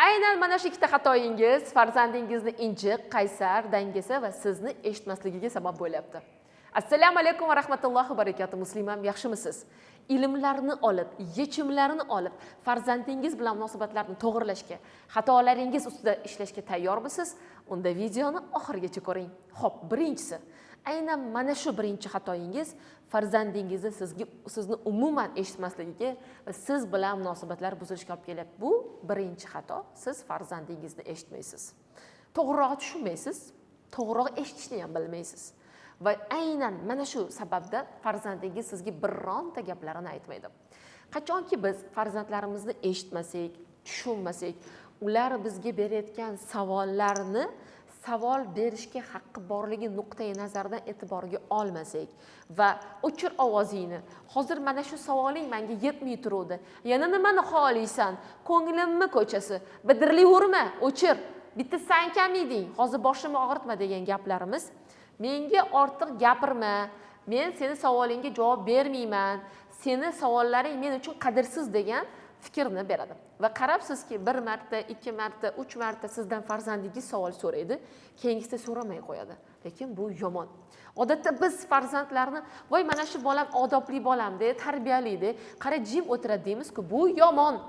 Aynan mana shu ikkita xatoyingiz farzandingizni injiq, qaysar, dangasa va sizni eshitmasligiga sabab bo'lyapti. Assalomu alaykum va rahmatullohi va barakatuh. Muslimam, yaxshimisiz? Ilmlarni olib, yechimlarini olib, farzandingiz bilan munosabatlarni to'g'rilashga, xatolaringiz ustida ishlashga tayyormisiz? Unda videoni oxirigacha ko'ring. Xo'p, birinchisi, aynan mana shu birinchi xatoyingiz farzandingizni sizni umuman eshitmasligiga va siz bilan munosabatlar buzilishga olib kelyapti. Bu birinchi xato. Siz farzandingizni eshitmaysiz. To'g'riroq tushunmaysiz, to'g'riroq eshitishni ham bilmaysiz. Va aynan mana shu sababdan farzandingiz sizga bironta gaplarini aytmaydi. Qachonki biz farzandlarimizni eshitmasak, tushunmasak, ular bizga berayotgan savollarni savol berishga haqqi borligi nuqtai nazaridan e'tiborga olmasak va o'chir ovozingni, hozir mana shu savoling menga yetmay turuvdi, yana nimani xohlaysan, ko'nglimni ko'chasi, bidirlayverma, o'chir, bitta san kam eding, hozir boshimni og'ritma degan gaplarimiz, menga ortiq gapirma, men seni savolingga javob bermayman, seni savollaring men uchun qadrsiz degan fikrni beradi. Va qarabsizki, 1 marta, 2 marta, 3 marta sizdan farzandingiz savol so'raydi, keyingisida so'ramay qo'yadi. Lekin bu yomon. Odatda biz farzandlarni, voy mana shu bolam odobli bolam-da, tarbiyali-da, qara jim o'tiradi deymiz-ku, bu yomon.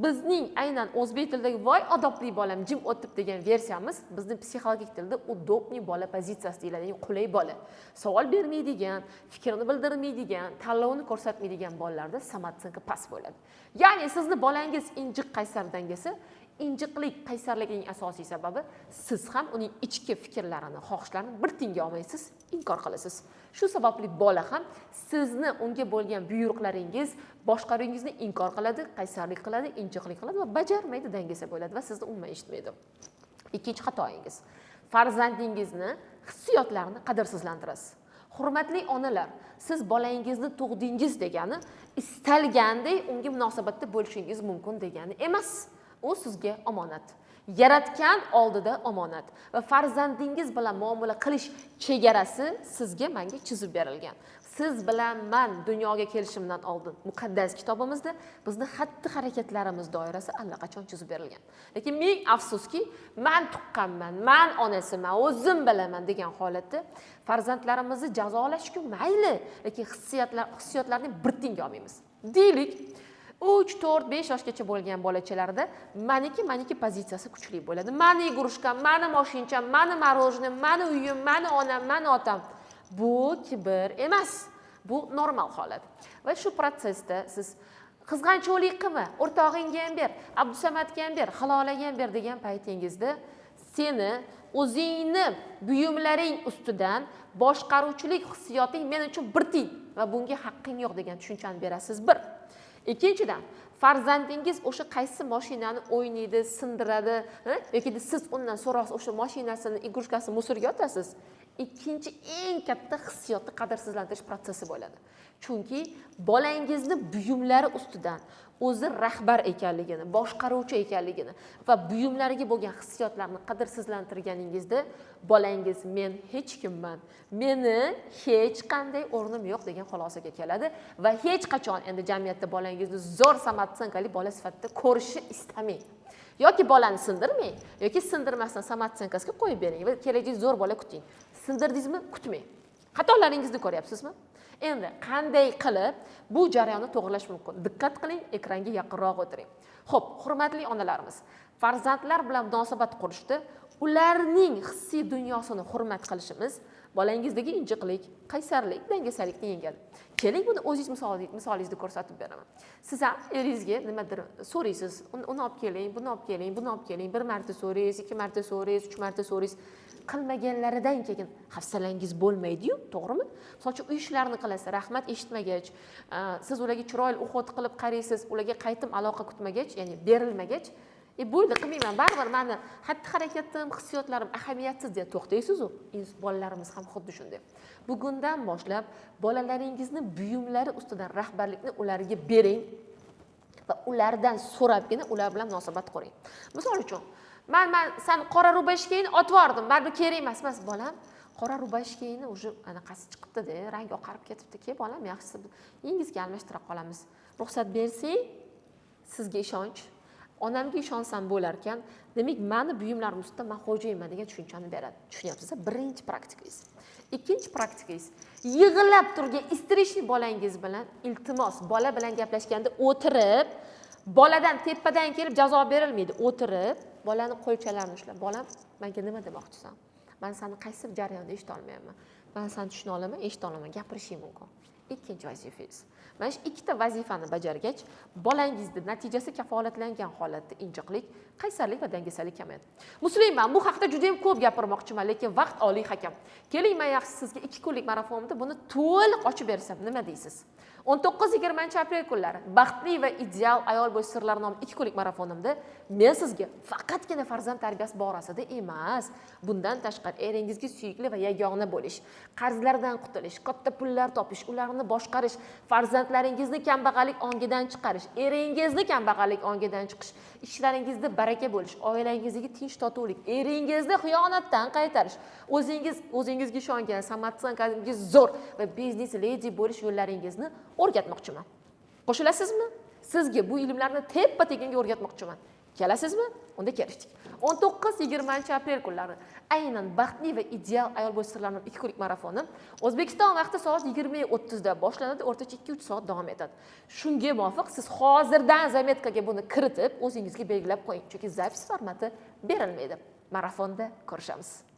Bizning aynan o'zbek tilidagi voy odobli bolam jim o'tib degan versiyamiz bizning psixologik tilda udobniy bola pozitsiyasi deyiladi, ya'ni qulay bola. Savol bermaydigan, fikrini bildirmaydigan, tanlovni ko'rsatmaydigan bolalarda samatsinki past bo'ladi. Ya'ni sizni bolangiz injiq, qaysar, dangasa, injiqlik, qaysarlikning asosiy sababi siz ham uning ichki fikrlarini, xohishlarini bir tinga olmaysiz, inkor qilasiz. Shu sababli bola ham sizni unga bo'lgan buyruqlaringiz, boshqaruvingizni inkor qiladi, qaysarlik qiladi, injiqlik qiladi va bajarmaydi, dangasa bo'ladi va sizni umuman eshitmaydi. Ikkinchi xatoyingiz, farzandingizni hissiyotlarini qadrsizlantirasiz. Hurmatli onalar, siz bolangizni tug'dingiz degani istalgandek unga munosabatda bo'lishingiz mumkin degani emas. U sizga omonat. Yaratgan oldida omonat va farzandingiz bilan muomala qilish chegarasi sizga, menga chizib berilgan. Siz bilan men dunyoga kelishimdan oldin muqaddas kitobimizda bizni xatti-harakatlarimiz doirasi allaqachon chizib berilgan. Lekin ming afsuski, men tuqqanman, men onasiman, o'zim bilaman degan holatda farzandlarimizni jazolashga mayli, lekin hissiyotlarni bir tinga olmaymiz. Deylik, 3, 4, 5 yoshgacha bo'lgan bolachalarda maniki pozitsiyasi kuchli bo'ladi. Mani igrushkam, mani mashincham, mani marojnim, mani uyim, mani onam, mani otam. Bu kibr emas. Bu normal holat. Va shu prosesda siz qizg'anchoqlik qilma, o'rtog'ingga ham ber, Abdusamadga ham ber, Halolaga ham ber degan paytingizda seni o'zingni buyumlaring ustidan boshqaruvchilik hissiyoting men uchun bir teng va bunga haqqing yo'q degan tushunchani berasiz. Bir. Ikkinchidan, farzandingiz o'sha qaysi mashinani o'ynaydi, sindiradi, yoki siz undan so'rasiz, o'sha mashinasini, igrushkasini musorga otasiz. Ikkinchi eng katta hissiyotni qadrsizlantirish prosessi bo'ladi. Chunki bolangizni buyumlari ustidan o'zi rahbar ekanligini, boshqaruvchi ekanligini va buyumlariga bo'lgan hissiyotlarni qadrsizlantirganingizda bolangiz men hech kimman, meni hech qanday o'rnim yo'q degan xulosaga keladi va hech qachon endi jamiyatda bolangizni zo'r samatsinqali bola sifatida ko'rishni istamang. Yoki bolani sindirmang, yoki sindirmasdan samatsinqasiga qo'yib bering va kelajak zo'r bola kuting. Sindirdingizmi, kutmang. Xatolaringizni ko'ryapsizmi? Endi qanday qilib bu jarayonni to'g'rilash mumkin? Diqqat qiling, ekranga yaqinroq o'tiring. Xo'p, hurmatli onalarimiz, farzandlar bilan munosabat qurishda ularning hissiy dunyosini hurmat qilishimiz bolangizdagi injiqlik, qaysarlik, dangasalikni yengadi. Keling, buni o'zingiz misolingizni ko'rsatib beraman. Siz ham eringizga nimadir so'raysiz, uni olib keling, buni olib keling, buni olib keling. 1 marta so'raysiz, 2 marta so'raysiz, 3 marta so'raysiz. Qilmaganlaridan keyin hafsalangiz bo'lmaydi-yu, to'g'rimi? Masalan, uy ishlarini qilasiz, rahmat eshitmagach, siz ularga chiroyli o'xot qilib qaraysiz, ularga qaytim aloqa kutmagach, ya'ni berilmagach, bo'ldi, qilmayman, baribir meni xatti-harakatim, hissiyotlarim ahamiyatsiz deb to'xtaysiz-ku. Bolalarimiz ham xuddi shunday. Bugundan boshlab bolalaringizni buyumlari ustidan rahbarlikni ularga bering va ulardan so'rabgina ular bilan munosabat quring. Misol uchun, men sen qora rubashkangni otib yordim, baribir kerak emas, bolam. Qora rubashkangni уже anaqasi chiqibdi-da, rangi oqarib ketibdi. Ke bolam, yaxshisi yengizga almashtira qolamiz. Ruxsat bersang, sizga ishonch. onamga ishonsam bo'lar ekan, demak, meni buyumlarim ustida men xo'jayinman degan tushunchani beradi. Tushunyapsiz? Birinchi praktikangiz. Ikkinchi praktikangiz, yig'ilab turgan istirishli bolangiz bilan iltimos, bola bilan gaplashganda o'tirib, boladan tepadan kelib jazo berilmaydi. O'tirib, bolaning qo'lchalarini ushlab, bolam, menga nima demoqchisan? Men seni qaysi jarayonda eshita olmayapman. Men seni tushuna olaman, eshita olaman, gapirishim mumkin. Ikkinchi vazifangiz. Mana shu ikkita vazifani bajargach, bolangizni natijasi kafolatlangan holatda injiqlik, qaysarlik va dangasalik kamayadi. Musliman, bu haqda juda ham ko'p gapirmoqchiman, lekin vaqt oliy hakam. Keling, men yaxshi sizga 2 kunlik marafonimda buni to'liq ochib bersam, nima deysiz? 19-20 aprel kunlari baxtli va ideal ayol bo'lish sirlari nomli 2 kunlik marafonimda men sizga faqatgina farzand tarbiyasi borasida emas, bundan tashqari eringizga suyukli va yagona bo'lish, qarzlardan qutulish, katta pullar topish, ularni boshqarish, farzandlaringizni kambag'allik ongidan chiqarish, eringizni kambag'allik ongidan chiqish, ishlaringizda baraka bo'lish, oilangizdagi tinch totuvlik, eringizni xiyonatdan qaytarish, o'zingizga ishongan, samarqandingiz zo'r va biznes ledi bo'lish yo'llaringizni o'rgatmoqchiman. Qo'shilasizmi? Sizga bu ilmlarni teppa-tekinga o'rgatmoqchiman. Kelasizmi? Unda kelishdik. 19-20 aprel kunlari aynan baxtli va ideal ayol bo'lish sirlarining 2 kunlik marafoni O'zbekiston vaqti soat 20:30 da boshlanadi, o'rtacha 2-3 soat davom etadi. Shunga muvofiq siz hozirdan zametkaga buni kiritib, o'zingizga belgilab qo'ying, chunki zapis formati berilmaydi. Marafonda ko'rishamiz.